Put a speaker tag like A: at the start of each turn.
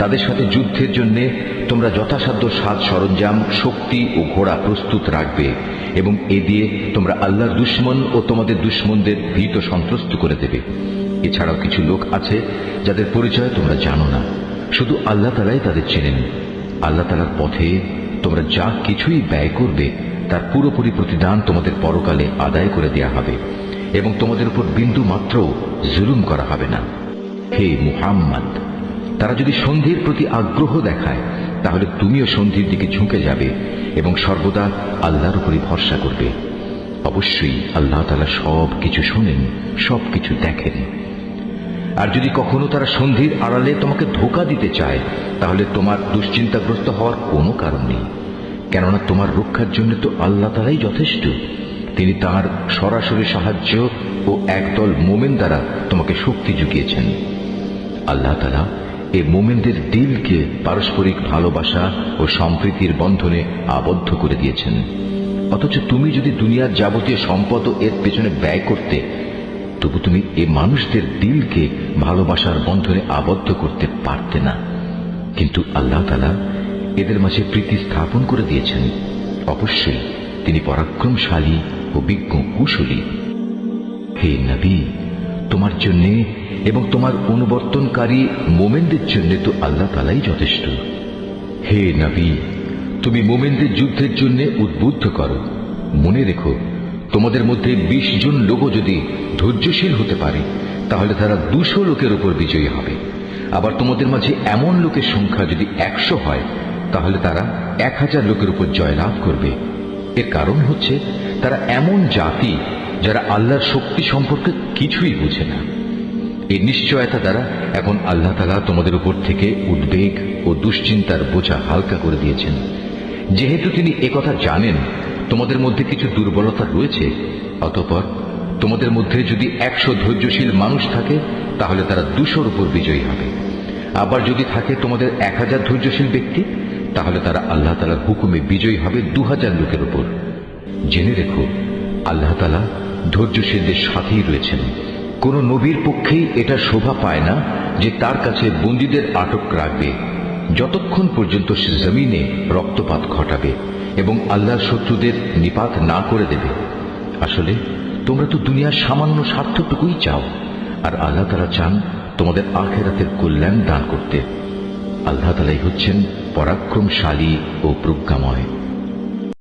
A: তাদের সাথে যুদ্ধের জন্য তোমরা যথাসাধ্য সাজ সরঞ্জাম, শক্তি ও ঘোড়া প্রস্তুত রাখবে এবং এ দিয়ে তোমরা আল্লাহর দুশমন ও তোমাদের দুশমনদের ভীত সন্ত্রস্ত করে দেবে। এছাড়াও কিছু লোক আছে যাদের পরিচয় তোমরা জানো না, শুধু আল্লাহ তাআলাই তাদের চেনেন। আল্লাহ তাআলার পথে তোমরা যা কিছুই ব্যয় করবে তার পুরোপুরি প্রতিদান তোমাদের পরকালে আদায় করে দেয়া হবে এবং তোমাদের উপর বিন্দু মাত্র জুলুম করা হবে না। হে মুহাম্মদ, তারা যদি সন্ধির প্রতি আগ্রহ দেখায় তাহলে তুমিও সন্ধির দিকে ঝুঁকে যাবে এবং সর্বদা আল্লাহর উপরই ভরসা করবে। অবশ্যই আল্লাহ তাআলা সব কিছু শোনেন, সব কিছু দেখেন। আর যদি কখনো তারা সন্ধির আড়ালে তোমাকে ধোঁকা দিতে চায় তাহলে তোমার দুশ্চিন্তাগ্রস্ত হওয়ার কোনো কারণ নেই, কেননা তোমার রক্ষার জন্য তো আল্লাহ তাআলাই যথেষ্ট। তিনি তাঁর সরাসরি সাহায্য ও একদল মোমেন দ্বারা তোমাকে শক্তি জুগিয়েছেন। আল্লাহ তাআলা এই মোমেনদের দিলকে পারস্পরিক ভালোবাসা ও সম্প্রীতির বন্ধনে আবদ্ধ করে দিয়েছেন। অথচ তুমি যদি দুনিয়ার যাবতীয় সম্পদ এর পেছনে ব্যয় করতে, তবু তুমি এ মানুষদের দিলকে ভালোবাসার বন্ধনে আবদ্ধ করতে পারতে না। কিন্তু আল্লাহ তাআলা এদের মাঝে প্রীতি স্থাপন করে দিয়েছেন। অবশ্যই তিনি পরাক্রমশালী ও বিজ্ঞ কুশলী। হে নবী, তোমার জন্য এবং তোমার অনুবর্তনকারী মোমেনদের জন্য তো আল্লাহ তাআলাই যথেষ্ট। হে নবী, তুমি মোমেনদের যুদ্ধের জন্য উদ্বুদ্ধ করো। মনে রেখো, তোমাদের মধ্যে 20 জন লোকও যদি ধৈর্যশীল হতে পারে তাহলে তারা 200 লোকের উপর বিজয়ী হবে। আবার তোমাদের মাঝে এমন লোকের সংখ্যা যদি 100 হয় তাহলে তারা 1000 লোকের উপর জয়লাভ করবে। এর কারণ হচ্ছে তারা এমন জাতি যারা আল্লাহর শক্তি সম্পর্কে কিছুই বুঝে না। এই নিশ্চয়তা দ্বারা এখন আল্লাহ তাআলা তোমাদের উপর থেকে উদ্বেগ ও দুশ্চিন্তার বোঝা হালকা করে দিয়েছেন। যেহেতু তিনি একথা জানেন তোমাদের মধ্যে কিছু দুর্বলতা রয়েছে, অতঃপর তোমাদের মধ্যে যদি 100 ধৈর্যশীল মানুষ থাকে তাহলে তারা 200-র উপর বিজয়ী হবে। আবার যদি থাকে তোমাদের 1000 ধৈর্যশীল ব্যক্তি তাহলে তারা আল্লাহ তাআলার হুকুমে বিজয়ী হবে 2000 লোকের উপর। জেনে রেখো, আল্লাহ তাআলা ধৈর্যশীলদের সাথেই রয়েছেন। কোন নবীর পক্ষেই এটা শোভা পায় না যে তার কাছে বন্দীদের আটক রাখবে যতক্ষণ পর্যন্ত সে জমিনে রক্তপাত ঘটাবে এবং আল্লাহর শত্রুদের নিপাত না করে দেবে। আসলে তোমরা তো দুনিয়ার সামান্য স্বার্থটুকুই চাও, আর আল্লাহ তাআলা চান তোমাদের আখিরাতের কল্যাণ দান করতে। আল্লাহ তাআলাই হচ্ছেন পরাক্রমশালী ও প্রজ্ঞাময়।